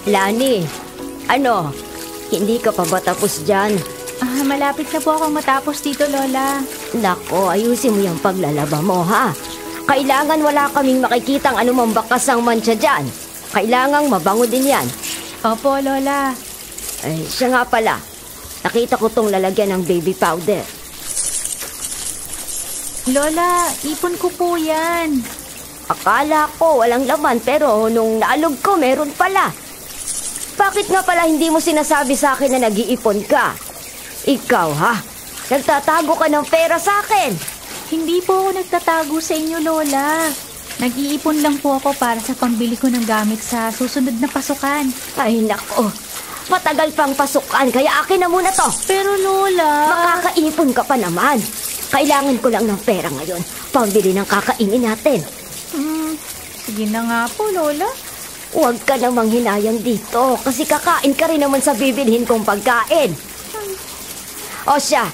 Lani, ano? Hindi ka pa ba tapos dyan? Malapit na po akong matapos dito, Lola. Nako, ayusin mo yung paglalaba mo, ha? Kailangan wala kaming makikitang anumang bakasang mancha dyan. Kailangang mabango din yan. Opo, Lola. Ay, siya nga pala. Nakita ko tong lalagyan ng baby powder. Lola, ipon ko po yan. Akala ko walang laman pero nung naalog ko meron pala. Bakit nga pala hindi mo sinasabi sa akin na nag-iipon ka? Ikaw ha? Nagtatago ka ng pera sa akin. Hindi po ako nagtatago sa inyo, Lola. Nag-iipon lang po ako para sa pambili ko ng gamit sa susunod na pasukan. Ay nako, matagal pang pasukan kaya akin na muna to. Pero Lola... Makakaipon ka pa naman. Kailangan ko lang ng pera ngayon. Pambili ng kakainin natin. Sige na nga po, Lola. Huwag ka namang hinayang dito kasi kakain ka rin naman sa bibilhin kong pagkain. O siya,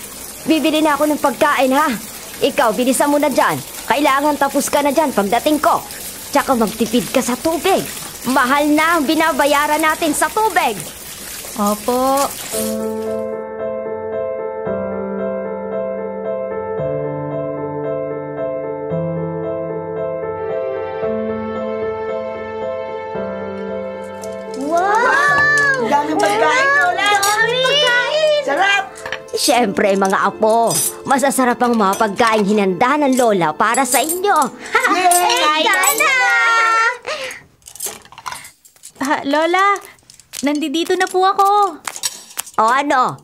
bibili na ako ng pagkain ha. Ikaw, bilisan mo na dyan. Kailangan tapos ka na dyan pagdating ko. Tsaka magtipid ka sa tubig. Mahal na ang binabayaran natin sa tubig. Opo. Wow! Daming pagkain, Lola! Daming pagkain! Sarap! Siyempre, mga apo, masasarap ang mga pagkain hinanda ng Lola para sa inyo. Yay! Kain na! Lola, nandito na po ako. O ano?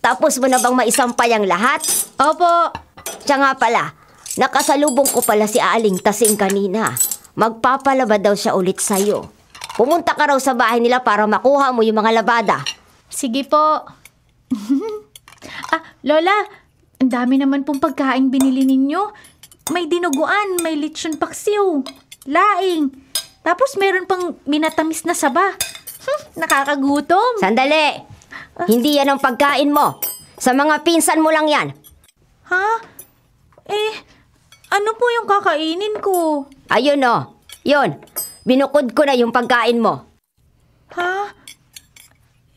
Tapos mo na bang maisampay ang lahat? Opo. Siya nga pala, nakasalubong ko pala si Aling Tasing kanina. Magpapalaba daw siya ulit sa'yo. Pumunta ka raw sa bahay nila para makuha mo yung mga labada. Sige po. Lola, ang dami naman pong pagkain binili ninyo. May dinuguan, may lechon paksiw, laing. Tapos meron pang minatamis na saba. Nakakagutom. Sandali! Hindi yan ang pagkain mo. Sa mga pinsan mo lang yan. Ha? Ano po yung kakainin ko? Ayun o. Yun. Binukod ko na yung pagkain mo. Ha?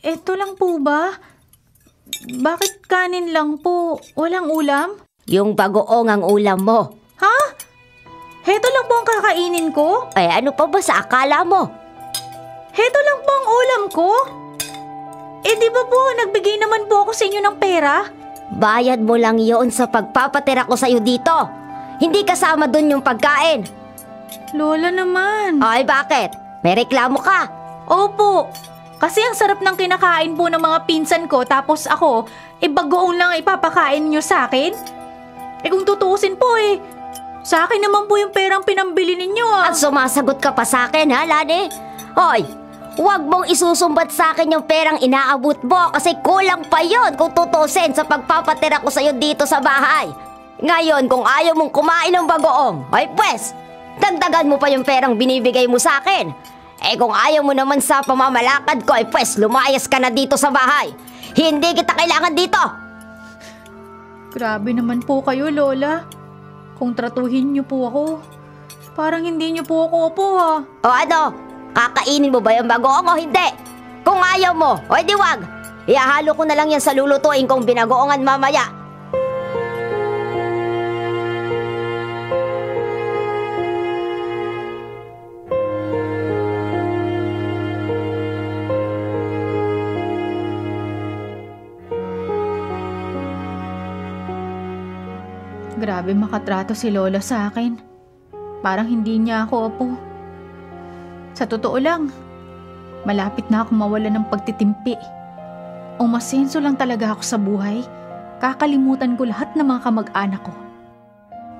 Eto lang po ba? Bakit kanin lang po? Walang ulam? Yung bagoong ang ulam mo. Ha? Heto lang po ang kakainin ko? Eh ano pa ba sa akala mo? Heto lang po ang ulam ko? Di ba po nagbigay naman po ako sa inyo ng pera? Bayad mo lang yon sa pagpapatira ko sa'yo dito. Hindi kasama dun yung pagkain. Lola naman. Ay bakit? May reklamo ka? Opo. Kasi ang sarap ng kinakain po ng mga pinsan ko tapos ako, bagoong lang ipapakain nyo sa akin? Kung tutuusin po sa akin naman po yung perang pinambili ninyo At sumasagot ka pa sa akin ha, Lani? Hoy, huwag mong isusumbat sa akin yung perang inaabot mo kasi kulang pa yon kung tutuusin sa pagpapatira ko sa'yo dito sa bahay. Ngayon, kung ayaw mong kumain ng bagoong, ay pwes, dagdagan mo pa yung perang binibigay mo sa akin. Kung ayaw mo naman sa pamamalakad ko, ay pwes, lumayas ka na dito sa bahay. Hindi kita kailangan dito. Grabe naman po kayo, Lola. Kung tratuhin niyo po ako, parang hindi niyo po ako opo ha. O ano, kakainin mo ba yung bagoong o hindi? Kung ayaw mo, o di wag. Ihahalo ko na lang yan sa lulutuin kong binagoongan mamaya. Grabe makatrato si Lola sa akin. Parang hindi niya ako opo. Sa totoo lang, malapit na ako mawala ng pagtitimpi. Umasenso lang talaga ako sa buhay. Kakalimutan ko lahat ng mga kamag-anak ko.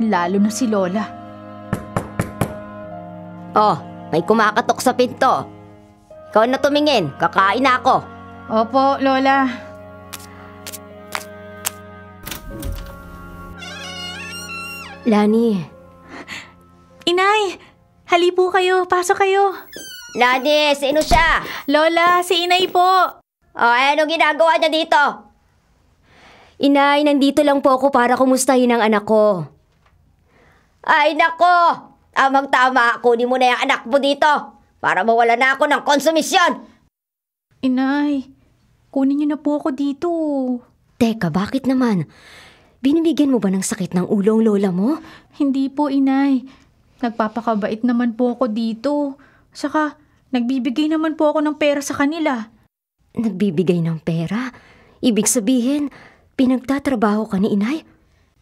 Lalo na si Lola. Oh, may kumakatok sa pinto. Ikaw na tumingin, kakain na ako. Opo, Lola. Lani. Inay, hali po kayo. Pasok kayo. Lani, sino siya? Lola, si Inay po. Ano ginagawa niya dito? Inay, nandito lang po ako para kumustahin ang anak ko. Ay nako! Tamang-tama, kunin mo na yung anak mo dito para mawala na ako ng konsumisyon. Inay, kunin niyo na po ako dito. Teka, bakit naman? Binibigyan mo ba ng sakit ng ulo ang lola mo? Hindi po, Inay. Nagpapakabait naman po ako dito. Saka, nagbibigay naman po ako ng pera sa kanila. Nagbibigay ng pera? Ibig sabihin, pinagtatrabaho ka ni inay?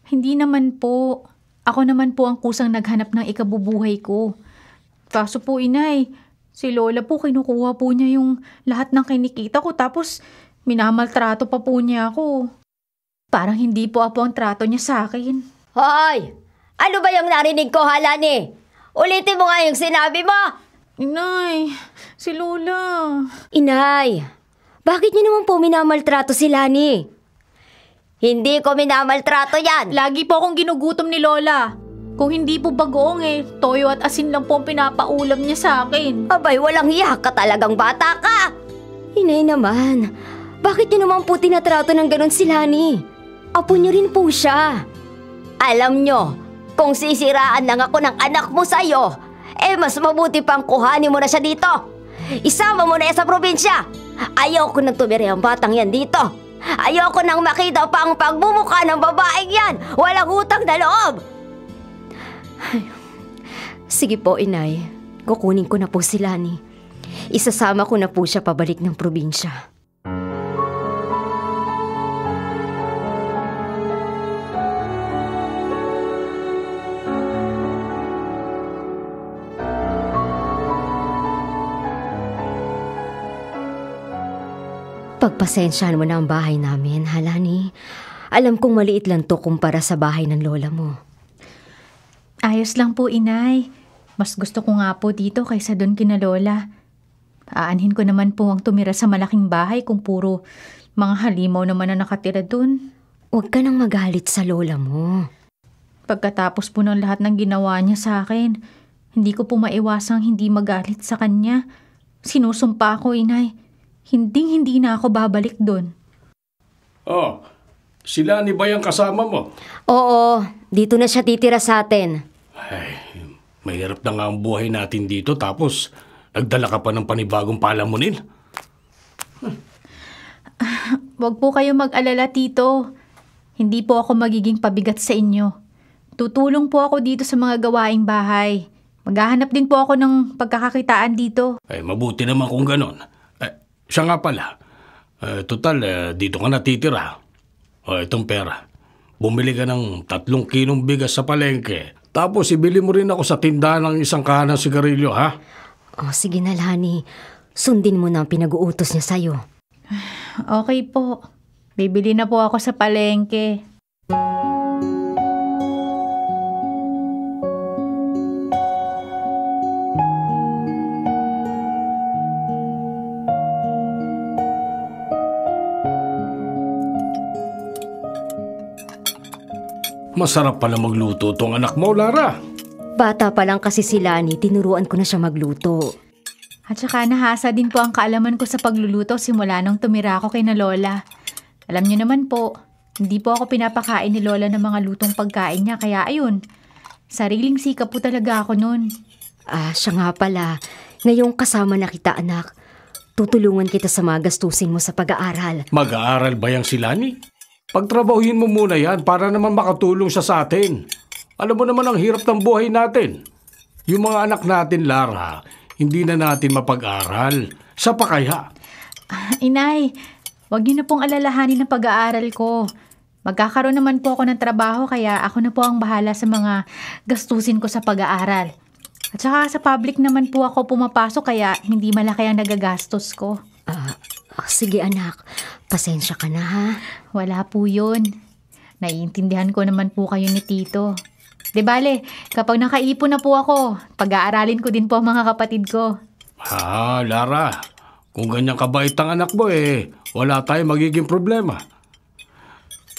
Hindi naman po. Ako naman po ang kusang naghanap ng ikabubuhay ko. Kaso po, Inay, si Lola po kinukuha po niya yung lahat ng kinikita ko tapos minamaltrato pa po niya ako. Parang hindi po ang trato niya sa akin. Hoy! Ano ba yung narinig ko, Halani? Ulitin mo nga yung sinabi mo! Inay, si Lola. Inay, bakit niyo naman po minamaltrato si Lani? Hindi ko minamaltrato yan! Lagi po akong ginugutom ni Lola. Kung hindi po bagoong toyo at asin lang po ang pinapaulam niya sa akin. Abay, walang hiya ka talagang bata ka! Inay naman, bakit niyo naman po tinatrato ng ganun si Lani? Apo niyo rin po siya. Alam niyo, kung sisiraan lang ako ng anak mo sa'yo, mas mabuti pang kuhanin mo na siya dito. Isama mo na yan sa probinsya. Ayoko nang tumira ang batang yan dito. Ayoko nang makita pa ang pagmumukha ng babaeng yan. Walang utang na loob. Sige po, inay. Kukunin ko na po si Lani. Isasama ko na po siya pabalik ng probinsya. Pagpasensyahan mo na ang bahay namin, Halani. Alam kong maliit lang to kumpara sa bahay ng lola mo. Ayos lang po, Inay. Mas gusto ko nga po dito kaysa doon kina Lola. Aanhin ko naman po ang tumira sa malaking bahay kung puro mga halimaw naman na nakatira doon. Huwag ka nang magalit sa lola mo. Pagkatapos po ng lahat ng ginawa niya sa akin, hindi ko po maiwasang hindi magalit sa kanya. Sinusumpa ko, Inay. Hindi na ako babalik doon. Oh, sila ni ba yung kasama mo? Oo, dito na siya titira sa atin. Ay, mahirap na nga ang buhay natin dito tapos nagdala ka pa ng panibagong palamunin. Huwag po kayo mag-alala, Tito. Hindi po ako magiging pabigat sa inyo. Tutulong po ako dito sa mga gawaing bahay. Maghahanap din po ako ng pagkakakitaan dito. Ay, mabuti naman kung ganon. Siya nga pala, total, dito ka natitira. Itong pera. Bumili ka ng 3 kilong bigas sa palengke. Tapos ibili mo rin ako sa tindahan ng isang kahan ng sigarilyo, ha? Oh, sige na, Lani. Sundin mo na ang pinag-uutos niya sa'yo. Okay po. Bibili na po ako sa palengke. Masarap pala magluto tong anak mo, Lara. Bata pa lang kasi si Lani, tinuruan ko na siya magluto. At saka nahasa din po ang kaalaman ko sa pagluluto simula nung tumira ako kay na Lola. Alam niyo naman po, hindi po ako pinapakain ni Lola ng mga lutong pagkain niya, kaya ayun, sariling sikap po talaga ako nun. Siya nga pala. Ngayong kasama na kita, anak. Tutulungan kita sa mga gastusin mo sa pag-aaral. Mag-aaral ba yang si Lani? Pagtrabahuhin mo muna yan para naman makatulong siya sa atin. Alam mo naman ang hirap ng buhay natin. Yung mga anak natin, Lara, hindi na natin mapag-aral. Sa pa kaya? Inay, wag niyo na pong alalahanin ang pag-aaral ko. Magkakaroon naman po ako ng trabaho kaya ako na po ang bahala sa mga gastusin ko sa pag-aaral. At saka sa public naman po ako pumapasok kaya hindi malaki ang nagagastos ko. Sige anak, pasensya ka na ha. Wala po yun. Naiintindihan ko naman po kayo ni Tito. Di bale, kapag nakaipon na po ako, pag-aaralin ko din po ang mga kapatid ko. Lara, kung ganyan kabait ang anak mo wala tayong magiging problema.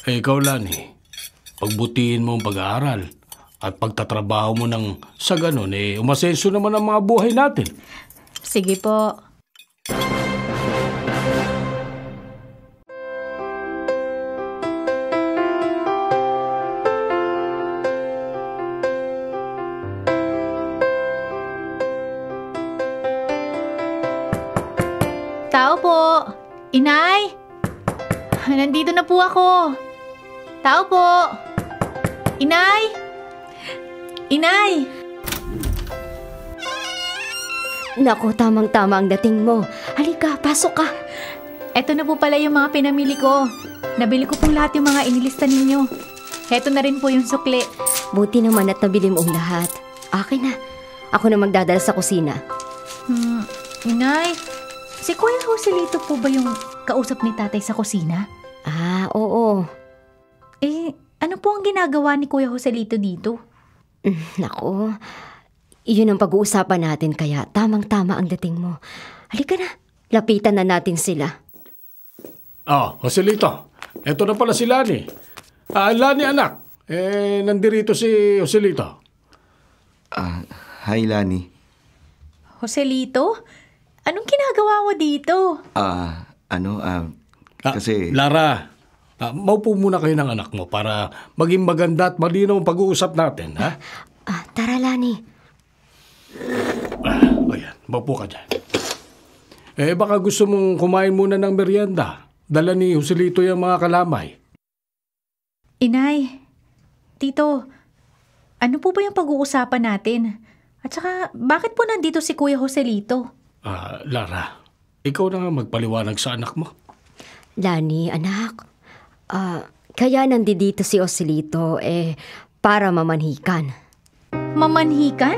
Ikaw, Lani, pagbutihin mo ang pag-aaral at pagtatrabaho mo ng sa ganun, umasenso naman ang mga buhay natin. Sige po. Tao po. Inay! Nandito na po ako. Tao po. Inay! Inay! Naku, tamang-tama ang dating mo. Halika, pasok ka. Eto na po pala yung mga pinamili ko. Nabili ko pong lahat yung mga inilista ninyo. Eto na rin po yung sukli. Buti naman at nabili mo ang lahat. Akin na. Ako na magdadala sa kusina. Inay, si Kuya Joselito po ba yung kausap ni tatay sa kusina? Ah, oo. Ano po ang ginagawa ni Kuya Joselito dito? Naku, iyon ang pag-uusapan natin kaya tamang-tama ang dating mo. Halika na, lapitan na natin sila. Joselito. Eto na pala si Lani. Lani, anak. Nandirito si Joselito. Hi, Lani. Joselito? Anong ginagawa mo dito? Kasi... Lara, maupo muna kayo ng anak mo para maging maganda at malinaw ang pag-uusap natin, ha? Tara, Lani. Ayan, maupo ka dyan. Baka gusto mong kumain muna ng merienda. Dala ni Joselito yung mga kalamay. Inay, Tito, ano po ba yung pag-uusapan natin? At saka, bakit po nandito si Kuya Joselito? Lara, ikaw na nga magpaliwanag sa anak mo. Lani, anak. Kaya nandito si Joselito para mamanhikan. Mamanhikan?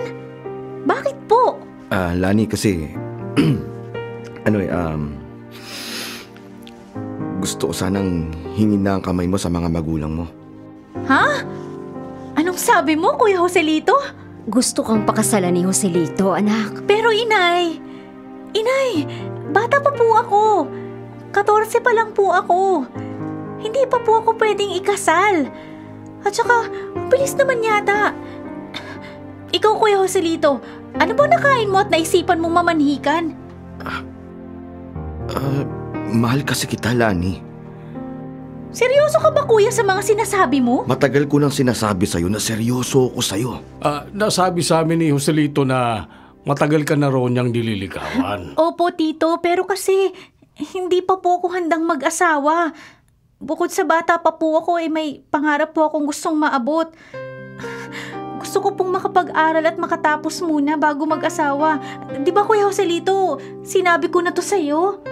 Bakit po? Lani, kasi... gusto ko sanang hingin na ang kamay mo sa mga magulang mo. Ha? Anong sabi mo, Kuya Joselito? Gusto kang pakasalan ni Joselito, anak. Pero Inay, bata pa po ako. 14 pa lang po ako. Hindi pa po ako pwedeng ikasal. At saka, bilis naman yata. Ikaw, Kuya Joselito, ano ba nakain mo at naisipan mong mamanhikan? Mahal kasi kita, Lani. Seryoso ka ba, Kuya, sa mga sinasabi mo? Matagal ko nang sinasabi sa'yo na seryoso ako sa'yo. Nasabi sa amin ni Joselito na matagal ka na raw niyang nililigawan. Opo, Tito, pero kasi hindi pa po ako handang mag-asawa. Bukod sa bata pa po ako, may pangarap po akong gustong maabot. Gusto ko pong makapag-aral at makatapos muna bago mag-asawa. Di ba, Kuya Joselito, sinabi ko na to sa'yo?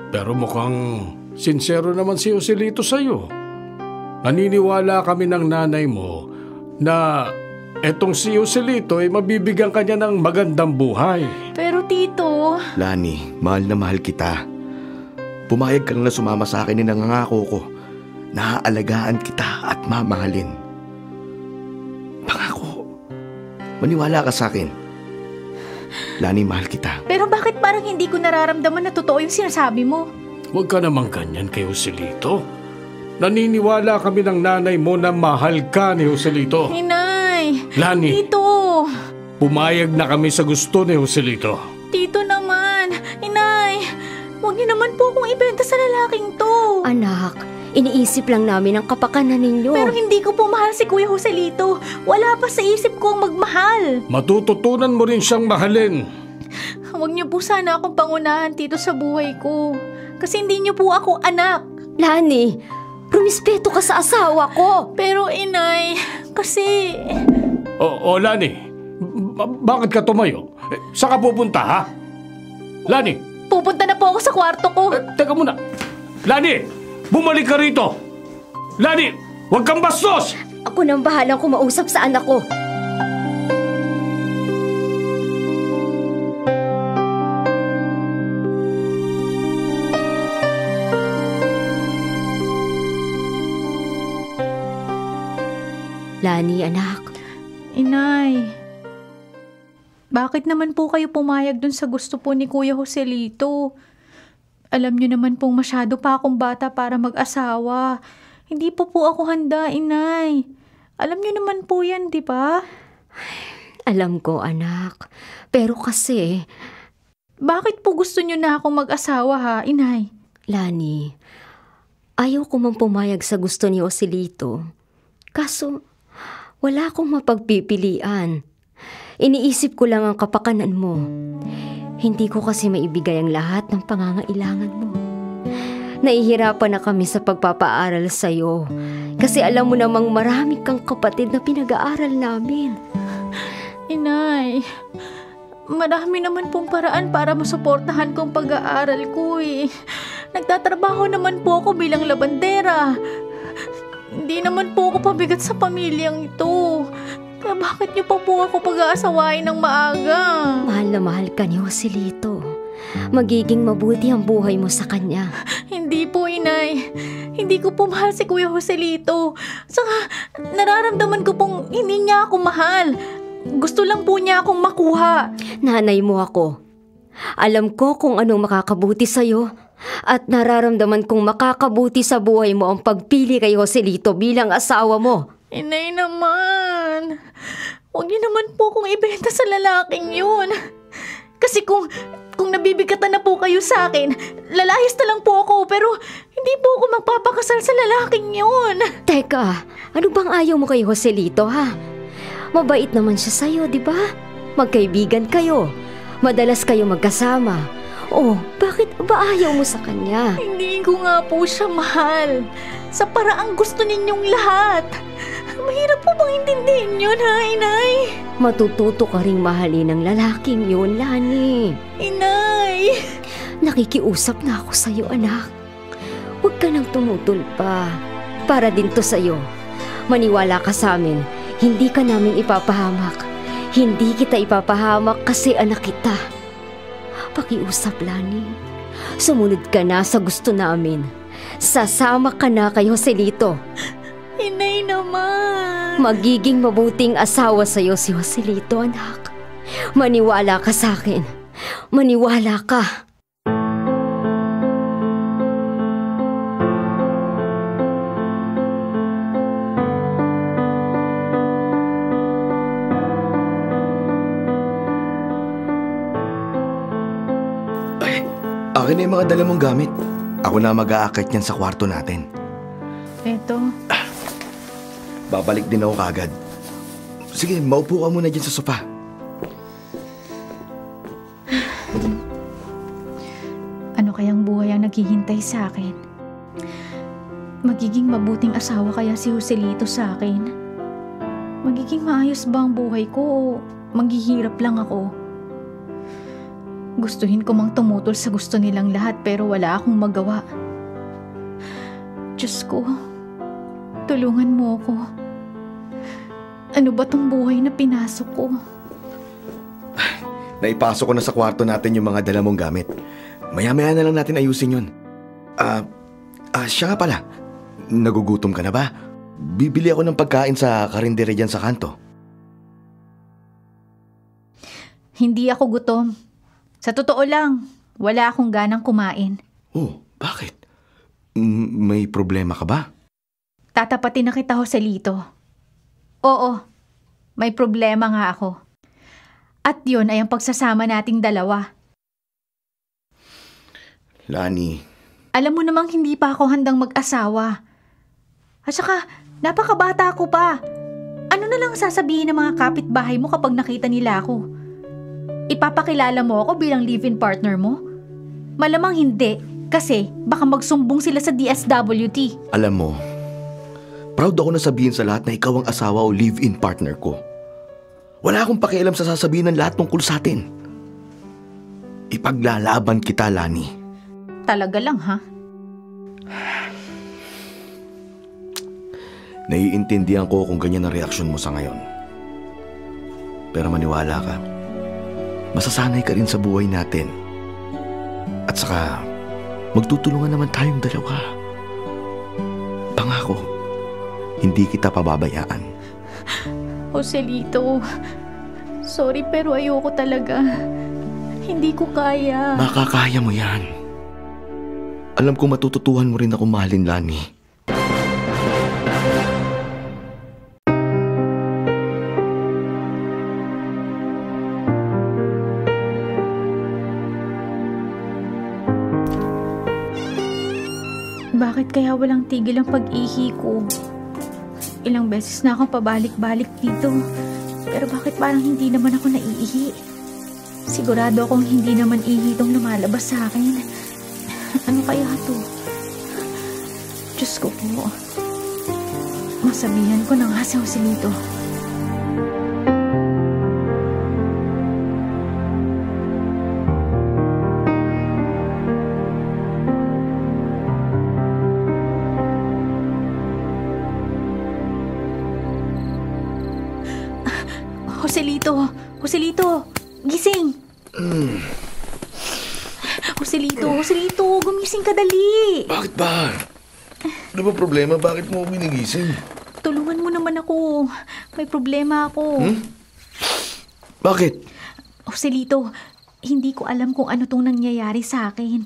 Pero mukhang sincero naman si Joselito sa'yo. Naniniwala kami ng nanay mo na etong si Joselito mabibigyan kanya ng magandang buhay. Pero Tito... Lani, mahal na mahal kita. Pumayag ka lang na sumama sa akin, nangangako ko na aalagaan kita at mamahalin. Pangako, maniwala ka sa akin. Lani, mahal kita. Pero bakit parang hindi ko nararamdaman na totoo yung sinasabi mo? Huwag ka naman ganyan kay Joselito. Naniniwala kami ng nanay mo na mahal ka ni Joselito. Inay! Lani! Tito! Pumayag na kami sa gusto ni Joselito. Tito naman! Inay! Huwag niyo naman po akong ibenta sa lalaking to. Anak, iniisip lang namin ang kapakanan ninyo. Pero hindi ko po mahal si Kuya Joselito. Wala pa sa isip ko ang magmahal. Matututunan mo rin siyang mahalin. Huwag niyo po sana akong pangunahan, Tito, sa buhay ko. Kasi hindi niyo po ako anak. Lani, rumispeto ka sa asawa ko. Pero Inay, kasi... Lani, bakit ka tumayo? Saan ka pupunta, ha? Lani! Pupunta na po ako sa kwarto ko. Teka muna. Lani! Bumalik ka rito! Lani! Huwag kang bastos! Ako nang bahalang kumausap sa anak ko. Lani, anak. Inay, bakit naman po kayo pumayag dun sa gusto po ni Kuya Joselito? Alam niyo naman pong masyado pa akong bata para mag-asawa. Hindi pa po ako handa, Inay. Alam niyo naman po yan, di ba? Alam ko, anak. Pero kasi... Bakit po gusto niyo na akong mag-asawa, ha, Inay? Lani, ayaw ko man pumayag sa gusto ni Joselito. Kaso, wala akong mapagpipilian. Iniisip ko lang ang kapakanan mo. Hindi ko kasi maibigay ang lahat ng pangangailangan mo. Nahihirapan na kami sa pagpapaaral sa'yo. Kasi alam mo namang marami kang kapatid na pinag-aaral namin. Inay, marami naman pong paraan para masuportahan kong pag-aaral ko eh. Nagtatrabaho naman po ako bilang labandera. Hindi naman po ako pabigat sa pamilyang ito. Kaya bakit niyo pa po ako pag-aasawain ng maaga? Mahal na mahal ka ni Joselito. Magiging mabuti ang buhay mo sa kanya. Hindi po, Inay. Hindi ko po mahal si Kuya Joselito. Saka nararamdaman ko pong hindi niya ako mahal. Gusto lang po niya akong makuha. Nanay mo ako. Alam ko kung anong makakabuti sa'yo. At nararamdaman kong makakabuti sa buhay mo ang pagpili kay Joselito bilang asawa mo. Inay naman. Huwag niyo naman po akong ibenta sa lalaking yun. Kasi kung nabibigatan na po kayo sa akin, lalahis na lang po ako, pero hindi po ako magpapakasal sa lalaking yun. Teka, ano bang ayaw mo kay Joselito, ha? Mabait naman siya sa'yo, di ba? Magkaibigan kayo. Madalas kayo magkasama. Oh, bakit ba ayaw mo sa kanya? Hindi ko nga po siya mahal. Sa paraang gusto ninyong lahat. Mahirap po bang intindihin yun, ha, Inay? Matututo ka ring mahalin ng lalaking yun, Lani. Inay! Nakikiusap na ako sa'yo, anak. Huwag ka nang tumutol pa. Para din to sa'yo. Maniwala ka sa amin. Hindi ka namin ipapahamak. Hindi kita ipapahamak kasi anak kita. Pakiusap, Lani. Sumunod ka na sa gusto namin. Sasama ka na kay Joselito. Inay naman. Magiging mabuting asawa sa'yo si Joselito, anak. Maniwala ka sa akin. Maniwala ka. Akin na yung mga dala mong gamit. Ako na mag-aakit niyan sa kwarto natin. Eto. Babalik din ako kaagad. Sige, maupo ka muna dyan sa sofa. Ano kayang buhay ang naghihintay sa akin? Magiging mabuting asawa kaya si Joselito sa akin? Magiging maayos ba ang buhay ko o maghihirap lang ako? Gustuhin ko mang tumutol sa gusto nilang lahat pero wala akong magawa. Diyos ko, tulungan mo ako. Ano ba tong buhay na pinasok ko? Naipasok ko na sa kwarto natin yung mga dala mong gamit. Maya-maya na lang natin ayusin yun. Siya nga pala. Nagugutom ka na ba? Bibili ako ng pagkain sa karindere dyan sa kanto. Hindi ako gutom. Sa totoo lang, wala akong ganang kumain. Oh, bakit? May problema ka ba? Tatapatin na kita, Joselito. Oo, may problema nga ako. At yun ay ang pagsasama nating dalawa. Lani. Alam mo namang hindi pa ako handang mag-asawa. At saka, napakabata ko pa. Ano na lang sasabihin ng mga kapitbahay mo kapag nakita nila ako? Ipapakilala mo ako bilang live-in partner mo? Malamang hindi, kasi baka magsumbong sila sa DSWD. Alam mo, proud ako na sabihin sa lahat na ikaw ang asawa o live-in partner ko. Wala akong pakialam sa sasabihin ng lahat tungkol sa atin. Ipaglalaban kita, Lani. Talaga lang, ha? Naiintindihan ko kung ganyan ang reaksyon mo sa ngayon. Pero maniwala ka, masasanay ka rin sa buhay natin. At saka, magtutulungan naman tayong dalawa. Pangako, hindi kita pababayaan. Joselito, sorry pero ayoko talaga. Hindi ko kaya. Makakaya mo yan. Alam ko matututuhan mo rin ako mahalin, Lani. Bakit kaya walang tigil ang pag-ihi ko? Ilang beses na akong pabalik-balik dito. Pero bakit parang hindi naman ako naiihi? Sigurado akong hindi naman ihi itong lumalabas sa akin. Ano kaya to? Diyos ko po. Masabihan ko na nga si Joselito. Joselito, gising. Joselito, gumising ka dali. Bakit ba? Ano ba problema? Bakit mo binigising? Tulungan mo naman ako. May problema ako. Bakit? Joselito, hindi ko alam kung ano tong nangyayari sa akin.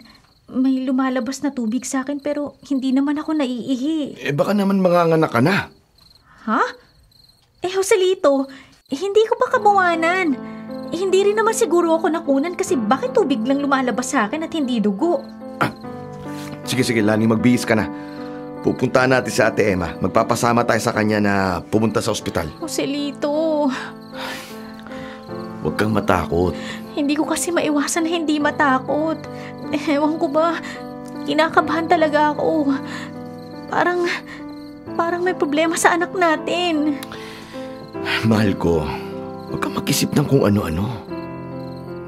May lumalabas na tubig sa akin pero hindi naman ako naiihi. Baka naman manganganak ka na. Ha? Joselito, hindi ko pa kabuwanan. Hindi rin naman siguro ako nakunan kasi bakit tubig lang lumalabas sa akin at hindi dugo? Sige, Lani, magbihis ka na. Pupuntahan natin sa Ate Emma. Magpapasama tayo sa kanya na pumunta sa ospital. Joselito. Huwag kang matakot. Hindi ko kasi maiwasan na hindi matakot. Ewan ko ba, kinakabahan talaga ako. Parang may problema sa anak natin. Mahal ko, huwag kang mag-isip ng kung ano-ano.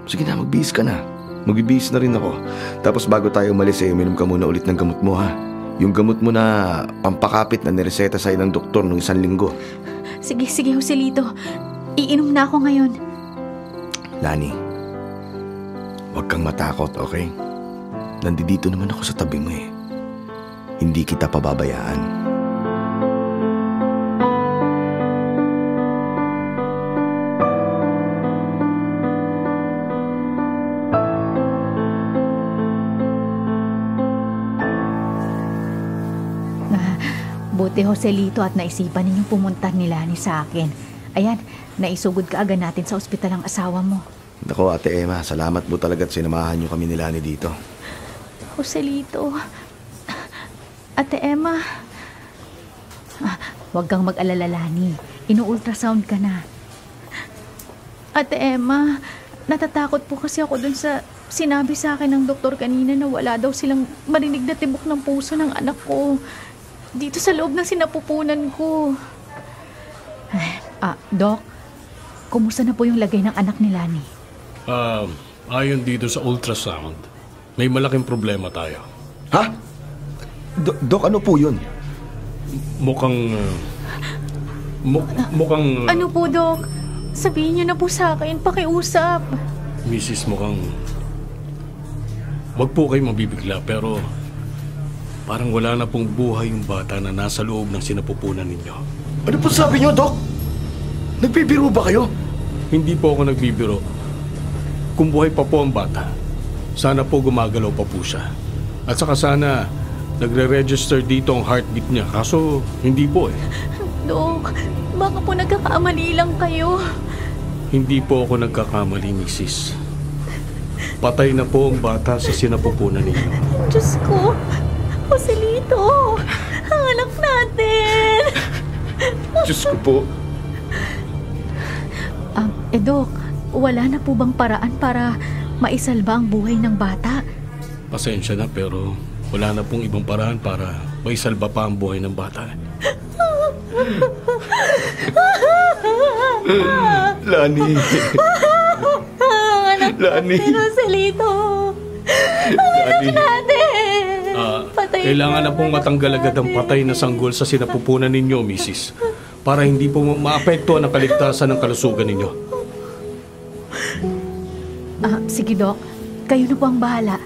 Sige na, magbihis ka na. Magbibihis na rin ako. Tapos bago tayo umalis uminom ka muna ulit ng gamot mo, ha? Yung gamot mo na pampakapit na nireseta sa'yo ng doktor nung 1 linggo. Sige, Joselito. Iinom na ako ngayon. Lani, huwag kang matakot, okay? Nandito naman ako sa tabi mo eh. Hindi kita pababayaan. Buti Joselito at naisipan ninyong pumunta ni Lani sa akin. Ayan, naisugod ka agad natin sa ospital ang asawa mo. Naku, Ate Emma, salamat mo talaga at sinamahan niyo kami ni Lani dito. Joselito, Ate Emma, huwag kang mag-alala, Lani. Inu-ultrasound ka na. Ate Emma, natatakot po kasi ako dun sa sinabi sa akin ng doktor kanina na wala daw silang marinig na tibok ng puso ng anak ko. Dito sa loob ng sinapupunan ko. Doc, kumusta na po yung lagay ng anak ni Lani? Ayon dito sa ultrasound, may malaking problema tayo. Ha? Doc, ano po yun? Mukhang... Ano po, Doc? Sabihin niyo na po sa akin, pakiusap. Mrs. mukhang... Wag po kayo mabibigla pero... Parang wala na pong buhay yung bata na nasa loob ng sinapupunan ninyo. Ano po sabi niyo, Doc? Nagbibiro ba kayo? Hindi po ako nagbibiro. Kung buhay pa po ang bata, sana po gumagalaw pa po siya. At saka sana nagre-register dito ang heartbeat niya. Kaso hindi po eh. Doc, baka po nagkakamali lang kayo. Hindi po ako nagkakamali, Mrs. Patay na po ang bata sa sinapupunan ninyo. Diyos ko! Joselito! Ang anak natin! Diyos ko po. Doc, wala na po bang paraan para maisalba ang buhay ng bata? Pasensya na pero wala na pong ibang paraan para maisalba pa ang buhay ng bata. Lani. Lani. Joselito! Ang anak natin! Kailangan na pong matanggal agad ang patay na sanggol sa sinapupunan ninyo, Mrs. Para hindi po maapektuhan ang kaligtasan ng kalusugan ninyo. Sige, Doc. Kayo na po ang bahala.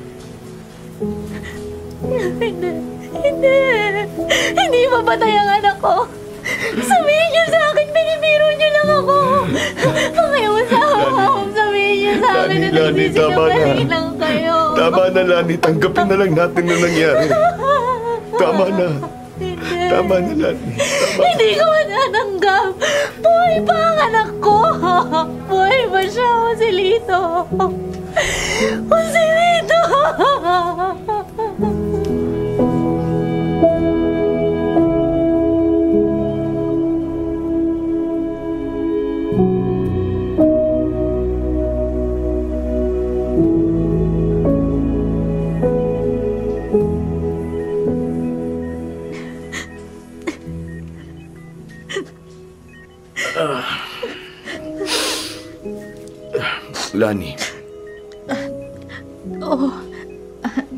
Hindi mapatay ang anak ko. Sabihin niyo sa akin, binibiro niyo lang ako. Pakiusap, sabihin niyo sa akin na nagsisinungaling lang kayo. Tama na, Lani. Tanggapin na lang natin na nangyari. Tama na. Tama na, Lani. Hindi ko matatanggap. Buhay pa ang anak ko. Buhay pa siya, Joselito. Joselito! Lani, Oo,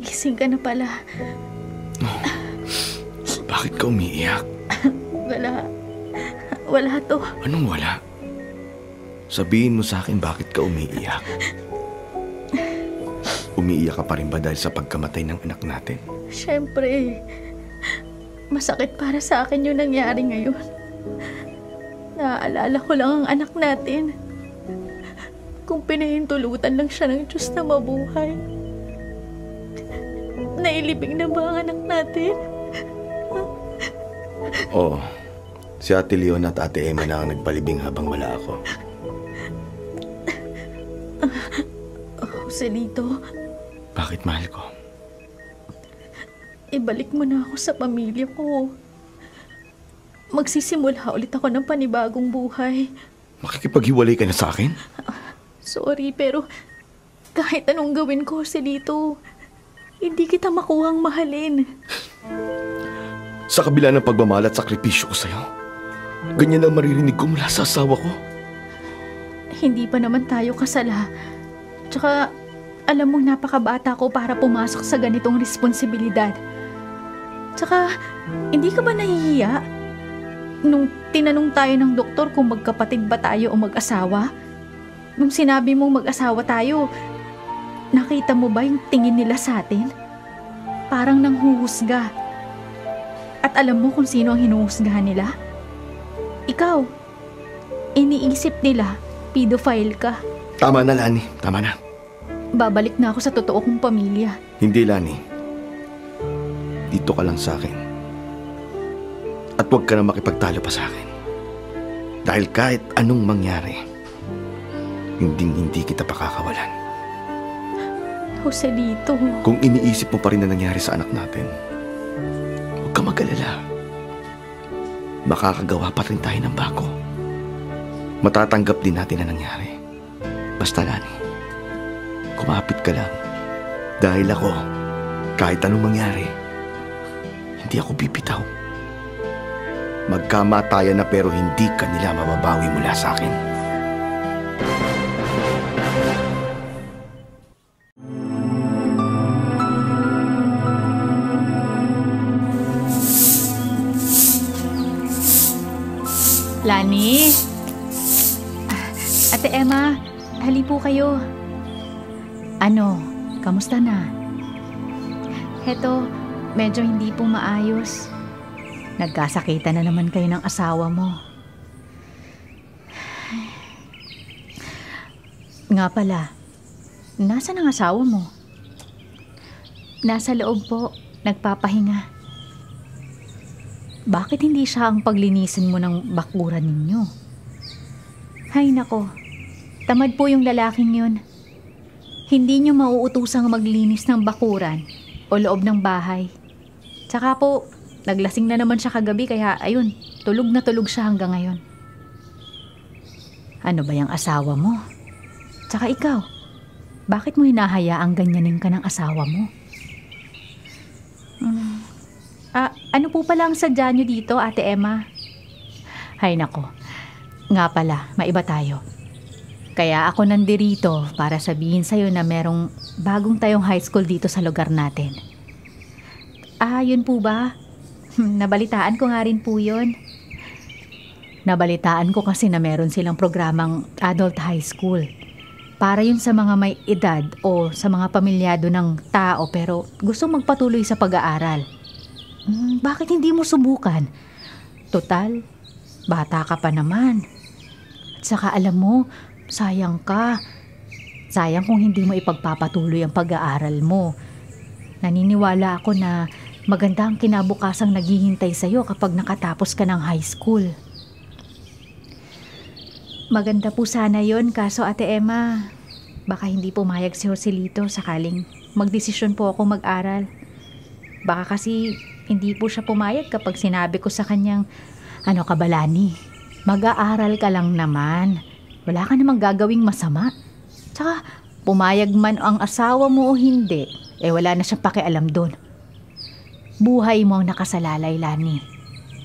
gising ka na pala. bakit ka umiiyak? Wala to. Anong wala? Sabihin mo sa akin bakit ka umiiyak. Umiiyak ka pa rin ba dahil sa pagkamatay ng anak natin? Siyempre, masakit para sa akin yung nangyari ngayon. Naaalala ko lang ang anak natin. Kung pinahintulutan lang siya ng Diyos na mabuhay. Nailibing na ba ang anak natin? Oo. Si Ate Leon at Ate Emma na ang nagpalibing habang wala ako. Joselito, Bakit, mahal ko? ibalik mo na ako sa pamilya ko. Magsisimula ulit ako ng panibagong buhay. Makikipaghiwalay ka na sa akin? Sorry, pero kahit anong gawin ko, Joselito, hindi kita makuhang mahalin. Sa kabila ng pagmamahal at sakripisyo ko sa'yo, ganyan ang maririnig ko mula sa asawa ko. Hindi pa naman tayo kasala. Tsaka, alam mo, napakabata ko para pumasok sa ganitong responsibilidad. Tsaka, hindi ka ba nahihiya? Nung tinanong tayo ng doktor kung magkapatid ba tayo o mag-asawa, nung sinabi mong mag-asawa tayo, nakita mo ba yung tingin nila sa atin? Parang nanghuhusga. At alam mo kung sino ang hinuhusgahan nila? Ikaw. Iniisip nila, pedophile ka. Tama na, Lani. Tama na. Babalik na ako sa totoo kong pamilya. Hindi, Lani. Dito ka lang sa akin. At huwag ka na makipagtalo pa sa akin. Dahil kahit anong mangyari, hindi kita pakakawalan. Joselito. Kung iniisip mo pa rin na nangyari sa anak natin, huwag ka mag-alala. Makakagawa pa rin tayo ng bago. Matatanggap din natin na nangyari. Basta, Lani, kumapit ka lang. Dahil ako, kahit anong mangyari, hindi ako bibitaw. Magkamatayan na pero hindi ka nila mababawi mula sa akin. Lani? Ate Emma, hali po kayo. Ano, kamusta na? Heto, medyo hindi po maayos. Nagkasakitan na naman kayo ng asawa mo. Nga pala, nasaan ang asawa mo? Nasa loob po, nagpapahinga. Bakit hindi siya ang paglinisin mo ng bakuran ninyo? Hay nako, tamad po yung lalaking yun. Hindi nyo mauutusang maglinis ng bakuran o loob ng bahay. Tsaka po, naglasing na naman siya kagabi kaya ayun, tulog na tulog siya hanggang ngayon. Ano ba yung asawa mo? Tsaka ikaw, bakit mo hinahayaang ganyanin ka ng asawa mo? Ano po pala ang sadya nyo dito, Ate Emma? Hay nako, nga pala, maiba tayo. Kaya ako nandirito para sabihin sa'yo na merong bagong tayong high school dito sa lugar natin. Yun po ba? Nabalitaan ko nga rin po yun. Nabalitaan ko kasi na meron silang programang adult high school. Para yun sa mga may edad o sa mga pamilyado ng tao pero gusto magpatuloy sa pag-aaral. Bakit hindi mo subukan? Total, bata ka pa naman. At saka alam mo, sayang ka. Sayang kung hindi mo ipagpapatuloy ang pag-aaral mo. Naniniwala ako na maganda ang kinabukasang naghihintay sa'yo kapag nakatapos ka ng high school. Maganda po sana yon, kaso Ate Emma, baka hindi pumayag si Joselito sakaling magdesisyon po ako mag-aral. Baka kasi hindi po siya pumayag kapag sinabi ko sa kanyang, ano ka ba, Lani? Mag-aaral ka lang naman. Wala ka namang gagawing masama. Tsaka, pumayag man ang asawa mo o hindi, wala na siyang pakialam doon. Buhay mo ang nakasalalay, Lani.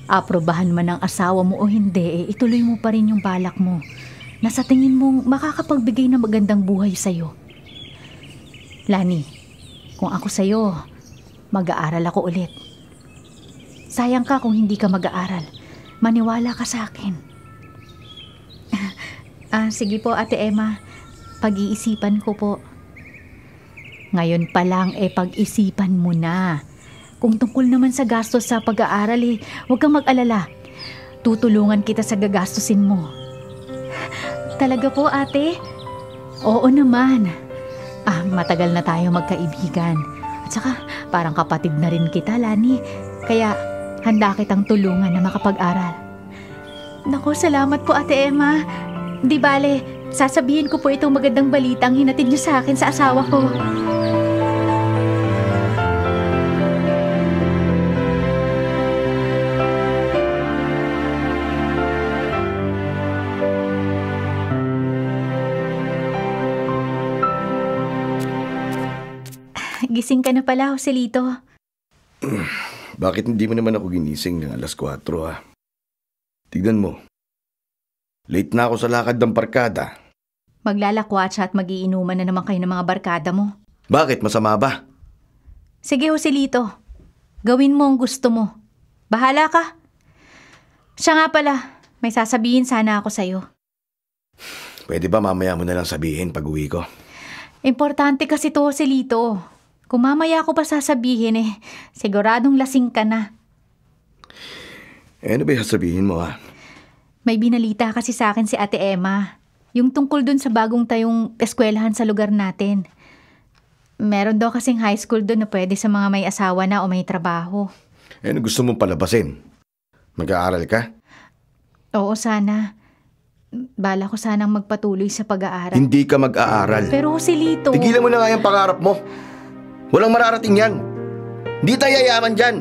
Aprobahan man ang asawa mo o hindi, ituloy mo pa rin yung balak mo. na sa tingin mong makakapagbigay ng magandang buhay sa'yo. Lani, kung ako sa'yo, mag-aaral ako ulit. Sayang ka kung hindi ka mag-aaral. Maniwala ka sa akin. Sige po, Ate Emma. Pag-iisipan ko po. Ngayon pa lang, pag-isipan mo na. Kung tungkol naman sa gastos sa pag-aaral, huwag kang mag-alala. Tutulungan kita sa gagastusin mo. Talaga po, ate? Oo naman. Matagal na tayo magkaibigan. At saka, parang kapatid na rin kita, Lani. Kaya, handa kitang tulungan na makapag-aral. Naku, salamat po, Ate Emma. Di bale, sasabihin ko po itong magandang balitang hinatid niyo sa akin sa asawa ko. Gising ka na pala, Joselito. Bakit hindi mo naman ako ginising ng alas 4, ha? Tignan mo. Late na ako sa lakad ng barkada. Maglalakwatsa at magiinuman na naman kayo ng mga barkada mo. Bakit? Masama ba? Sige, Joselito. Gawin mo ang gusto mo. Bahala ka. Siya nga pala, may sasabihin sana ako sa'yo. Pwede ba mamaya mo na lang sabihin pag uwi ko? Importante kasi to, Joselito. Kung mamaya ko pa sasabihin siguradong lasing ka na. Ano ba sasabihin mo, ha? May binalita kasi sa akin si Ate Emma. Yung tungkol dun sa bagong tayong eskwelahan sa lugar natin. Meron daw kasing high school dun na pwede sa mga may asawa na o may trabaho. Ano gusto mong palabasin? Mag-aaral ka? Oo, sana. Bala ko sanang magpatuloy sa pag-aaral. Hindi ka mag-aaral. Pero Joselito... Tigilan mo na nga yung pangarap mo. Walang mararating yan. Hindi tayo yayaman dyan.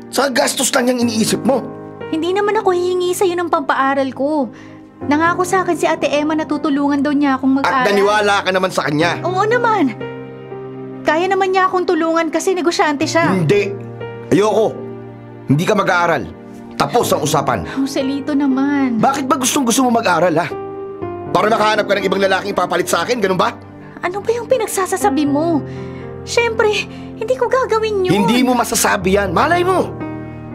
Sa gastos lang yung iniisip mo. Hindi naman ako hihingi sa'yo ng pampaaral ko. Nangako sa akin si Ate Emma na tutulungan daw niya akong mag-aaral. At naniwala ka naman sa kanya. Oo naman. Kaya naman niya akong tulungan kasi negosyante siya. Hindi. Ayoko. Hindi ka mag-aaral. Tapos ang usapan. Joselito naman. Bakit ba gusto mo mag-aaral, ha? Para makahanap ka ng ibang lalaking papalit sa akin, ganun ba? Ano ba yung pinagsasasabi mo? Siyempre, hindi ko gagawin yun. Hindi mo masasabi yan. Malay mo.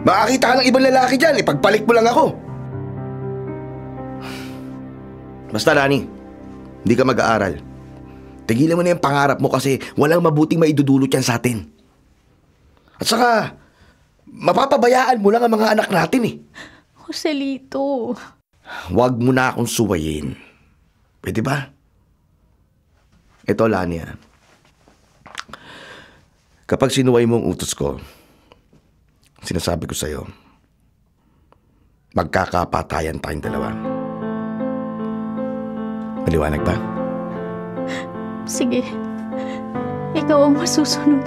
Makakita ka ng ibang lalaki dyan, ipagpalit mo lang ako. Basta, Lani, hindi ka mag-aaral. Tigilan mo na yung pangarap mo kasi walang mabuting maidudulot yan sa atin. At saka, mapapabayaan mo lang ang mga anak natin, Joselito. Huwag mo na akong suwayin. Pwede ba? Ito, Lani, kapag sinuway mo ang utos ko, sinasabi ko sa'yo, magkakapatayan tayong dalawa. Maliwanag ba? Sige. Ikaw ang masusunod.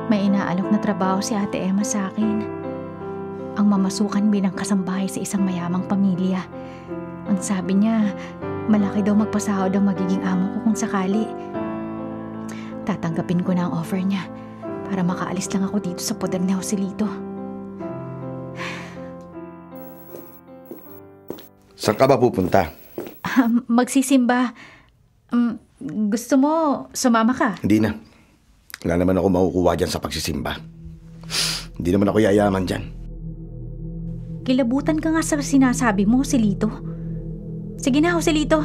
May inaalok na trabaho si Ate Emma sa akin. Ang mamasukan bilang kasambahay sa isang mayamang pamilya. Ang sabi niya, malaki daw magpasahod ang magiging amo ko kung sakali. Tatanggapin ko na ang offer niya para makaalis lang ako dito sa poder ni Joselito. Saan ka ba pupunta? Magsisimba. Gusto mo sumama ka? Hindi na. Wala naman ako makukuha dyan sa pagsisimba. Hindi naman ako yayaman dyan. Kilabutan ka nga sa sinasabi mo, Joselito. Sige na, Joselito.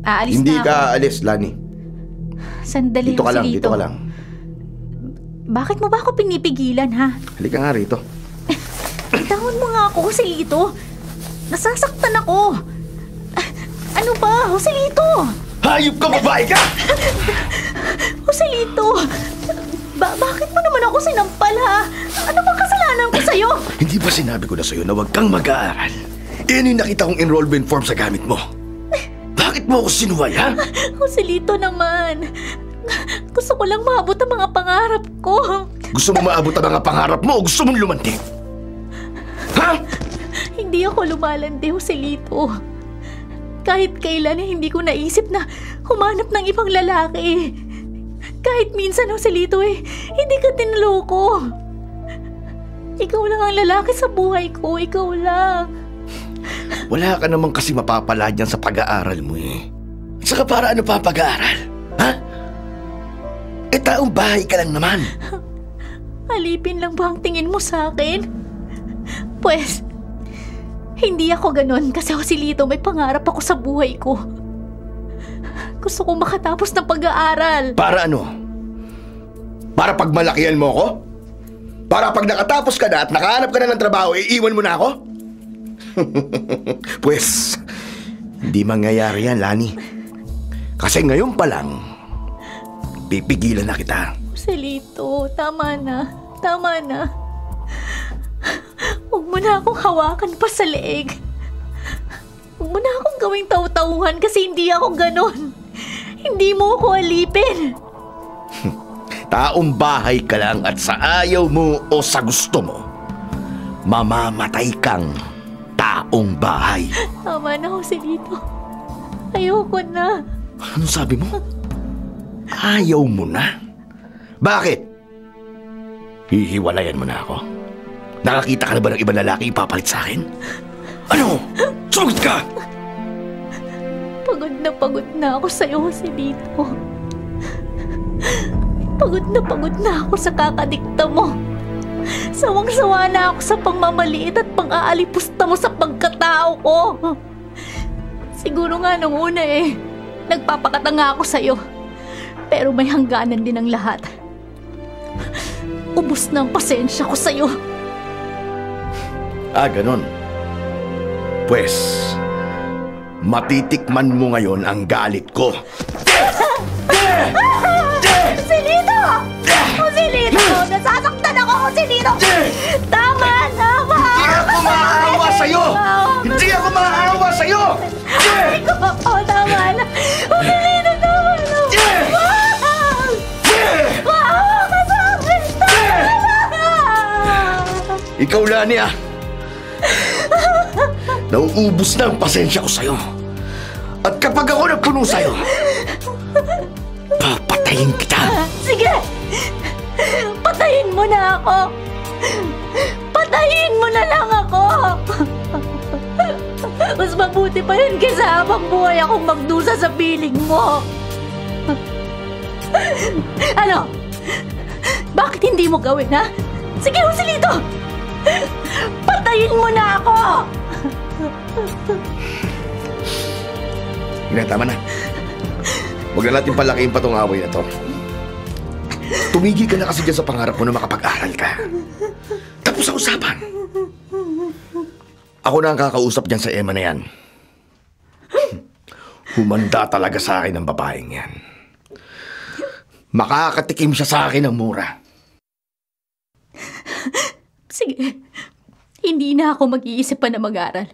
Aalis Hindi na ako. ka aalis, Lani. Sandali, Dito ka lang, Joselito. dito ka lang. Bakit mo ba ako pinipigilan, ha? Halika nga rito. Bitawan mo nga ako, Joselito. Nasasaktan ako. Ano ba, Joselito? Hayop ka, babae ka! Joselito! Bakit mo naman ako sinampal, ha? Ano bang kasalanan ko sa'yo? Hindi ba sinabi ko na sa'yo na huwag kang mag-aaral? Yan yung nakita kong enrollment form sa gamit mo. Bakit mo ako sinuway, ha? Joselito naman. Gusto ko lang maabot ang mga pangarap ko. Gusto mo maabot ang mga pangarap mo o gusto mong lumantik? Ha? Hindi ako lumalandi, Joselito. Kahit kailan hindi ko naisip na humanap ng ibang lalaki. Kahit minsan, Joselito, hindi ka tinloko. Ikaw lang ang lalaki sa buhay ko, ikaw lang. Wala ka naman kasi mapapala dyan sa pag-aaral mo At saka para ano pa ang pag-aaral? Ha? Taong bahay ka lang naman. Alipin lang ba ang tingin mo sa akin? Pues, hindi ako ganon kasi Joselito, may pangarap ako sa buhay ko. Gusto kong makatapos ng pag-aaral. Para ano? Para pagmalakihan mo ako? Para pag nakatapos ka na at nakahanap ka na ng trabaho, iiwan mo na ako? Pues, hindi mangyayari yan, Lani. Kasi ngayon pa lang, pipigilan na kita. Joselito, tama na. Tama na. Huwag mo na akong hawakan pa sa leeg. Huwag mo na akong gawing taw-tauhan kasi hindi ako ganon. Hindi mo ako alipin. Taong bahay ka lang at sa ayaw mo o sa gusto mo, mamamatay kang taong bahay. Tama na, Joselito. Ayoko na. Ano sabi mo? Ayaw mo na? Bakit? Hihiwalayan mo na ako? Nakakita ka na ba ng ibang lalaki ipapalit sa akin? Ano? Sumagot ka! Pagod na ako sa'yo, Joselito. Pagod na ako sa kakadikta mo. Sawang-sawa na ako sa pangmamaliit at pang-aalipusta mo sa pagkatao ko. Siguro nga nung una nagpapakatanga ako sa'yo. Pero may hangganan din ang lahat. Ubus na ang pasensya ko sa'yo. Ganon. Pues, matitikman mo ngayon ang galit ko. Joselito! Joselito! Nasasaktan ako, Joselito! Tama! Hindi ako maaawa sa'yo! Hindi ako maaawa sa'yo! Ay ko! Tama na! Joselito, tama na! Maawa ka sa akin! Tama na! Ikaw, Lani, nauubos na ang pasensya ko sa'yo. At kapag ako nagpuno sa'yo, papatayin kita. Sige! Patayin mo na ako! Patayin mo na lang ako! Mas mabuti pa yun kaysa habang buhay akong magdusa sa piling mo. Ano? Bakit hindi mo gawin, ha? Sige, Joselito! Patayin mo na ako! Tama na. Huwag na natin palakihin pa tong away na to. Tumigil ka na kasi dyan sa pangarap mo na makapag-aral ka. Tapos ang usapan. Ako na ang kakausap dyan sa Emma na yan. Humanda talaga sa akin ang babaeng yan. Makakatikim siya sa akin ng mura. Sige, hindi na ako mag-iisip pa na mag-aral.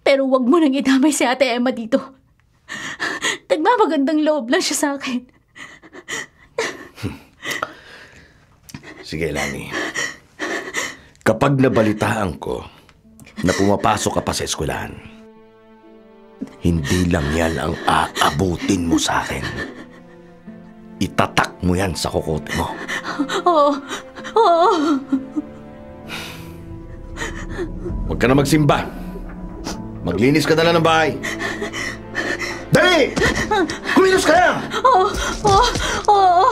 Pero wag mo nang idamay si Ate Emma dito. Nagmamagandang loob lang siya sa akin. Sige, Lani. Kapag nabalitaan ko na pumapasok ka pa sa eskwelahan, hindi lang yan ang aabutin mo sa akin. Itatak mo yan sa kukote mo. Oo. Oo. Huwag ka na magsimba. Maglinis ka na lang ng bahay. Dali! Kumilos ka na! Oo. Oo. Oo.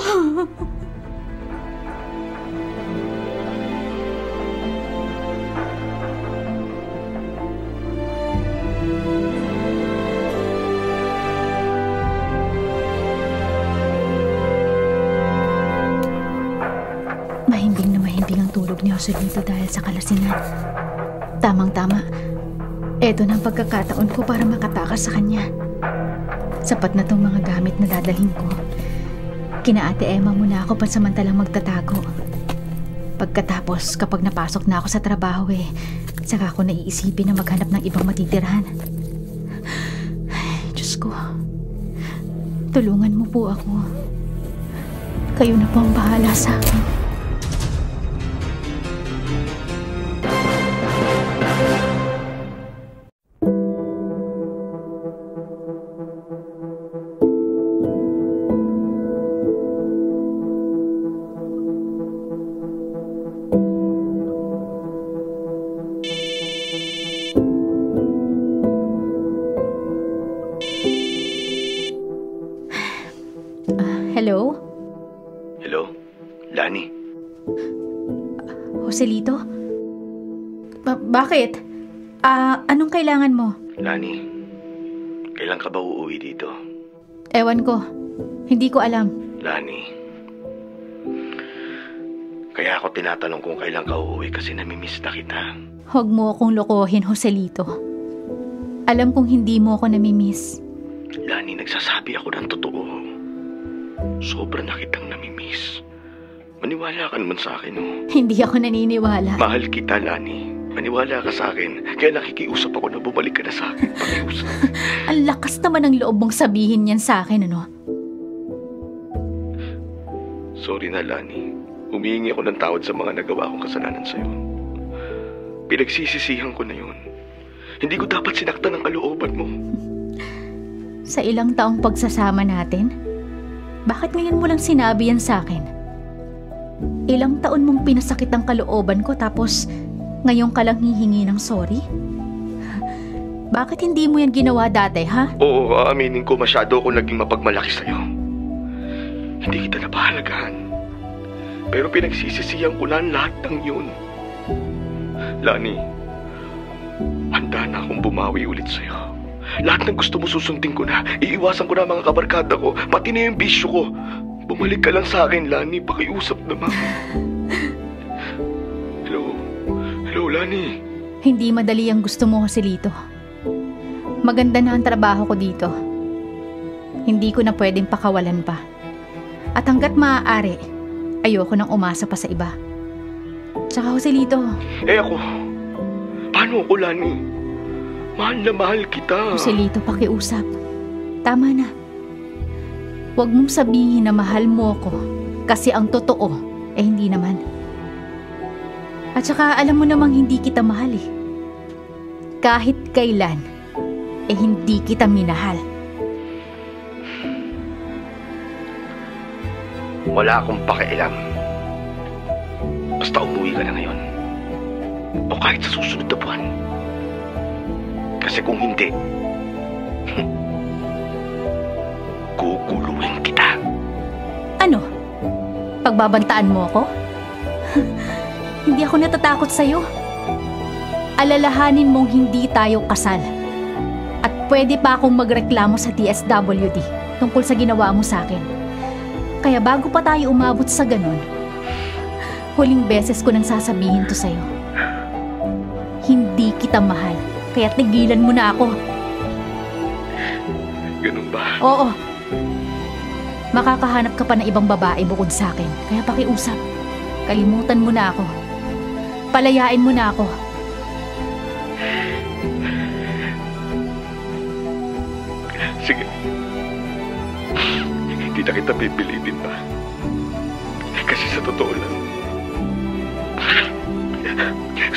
Mahimbing ang tulog ni Joselito dahil sa kalasinan. Tamang-tama. Eto na ang pagkakataon ko para makatakas sa kanya. Sapat na tong mga gamit na dadalhin ko. Kina Ate Emma muna ako pansamantalang magtatago. Pagkatapos, kapag napasok na ako sa trabaho saka ako naiisipin na maghanap ng ibang matitirhan. Ay, Diyos ko. Tulungan mo po ako. Kayo na po ang bahala sa akin. Lani, Joselito? Bakit? Anong kailangan mo? Lani, kailan ka ba uuwi dito? Ewan ko. Hindi ko alam. Lani, kaya ako tinatanong kung kailan ka uuwi kasi namimiss na kita. Huwag mo akong lokohin, Joselito. Alam kong hindi mo ako namimiss. Lani, nagsasabi ako ng totoo. Sobra na kitang namimiss. Maniwala ka naman sa akin, oh. Hindi ako naniniwala. Mahal kita, Lani. Maniwala ka sa akin. Kaya nakikiusap ako na bumalik ka na sa akin. Pakiusap. Ang lakas naman ng loob mong sabihin yan sa akin, ano? Sorry na, Lani. Humihingi ako ng tawad sa mga nagawa kong kasalanan sa'yo. Pinagsisisihan ko na yun. Hindi ko dapat sinaktan ang kalooban mo. Sa ilang taong pagsasama natin, bakit ngayon mo lang sinabi yan sa akin? Ilang taon mong pinasakit ang kalooban ko tapos ngayon ka lang hihingi ng sorry? Bakit hindi mo yan ginawa dati, ha? Oo, aaminin ko masyado ako naging mapagmalaki sa'yo. Hindi kita napahalagahan. Pero pinagsisisihan ko na ang lahat ng yun. Lani, handa na akong bumawi ulit sa'yo. Lahat ng gusto mo susundin ko na. Iiwasan ko na mga kabarkada ko. Pati na yung bisyo ko. Bumalik ka lang sa akin, Lani. Pakiusap naman. Hello? Hello, Lani. Hindi madali ang gusto mo, Joselito. Maganda na ang trabaho ko dito. Hindi ko na pwedeng pakawalan pa. At hanggat maaari, ayoko nang umasa pa sa iba. Tsaka, Joselito. Ako, paano ako, Lani? Mahal na mahal kita. Joselito, pakiusap. Tama na. Huwag mong sabihin na mahal mo ako kasi ang totoo hindi naman. At saka alam mo namang hindi kita mahal eh. Kahit kailan, hindi kita minahal. Wala akong pakialam. Basta umuwi ka na ngayon. O kahit sa susunod na buwan. Kasi kung hindi, guguluhin kita. Ano? Pagbabantaan mo ako? Hindi ako natatakot sa'yo. Alalahanin mong hindi tayo kasal. At pwede pa akong magreklamo sa DSWD tungkol sa ginawa mo sa akin. Kaya bago pa tayo umabot sa ganun, huling beses ko nang sasabihin to sa'yo. Hindi kita mahal, kaya tigilan mo na ako. Ganun ba? Oo. Makakahanap ka pa ng ibang babae bukod sa akin. Kaya pakiusap. Kalimutan mo na ako. Palayain mo na ako. Sige. Hindi na kita pipilitin pa. Kasi sa totoo lang,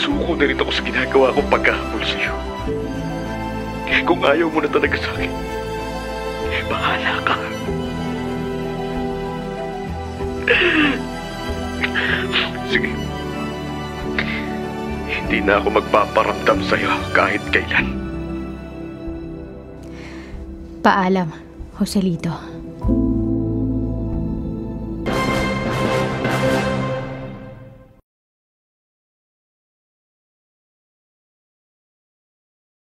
suko na rin ako sa ginagawa kong pagkahabol sa'yo. Kung ayaw mo na talaga sa akin, bahala ka. Sige. Hindi na ako magpaparamdam sa'yo kahit kailan. Paalam, Joselito.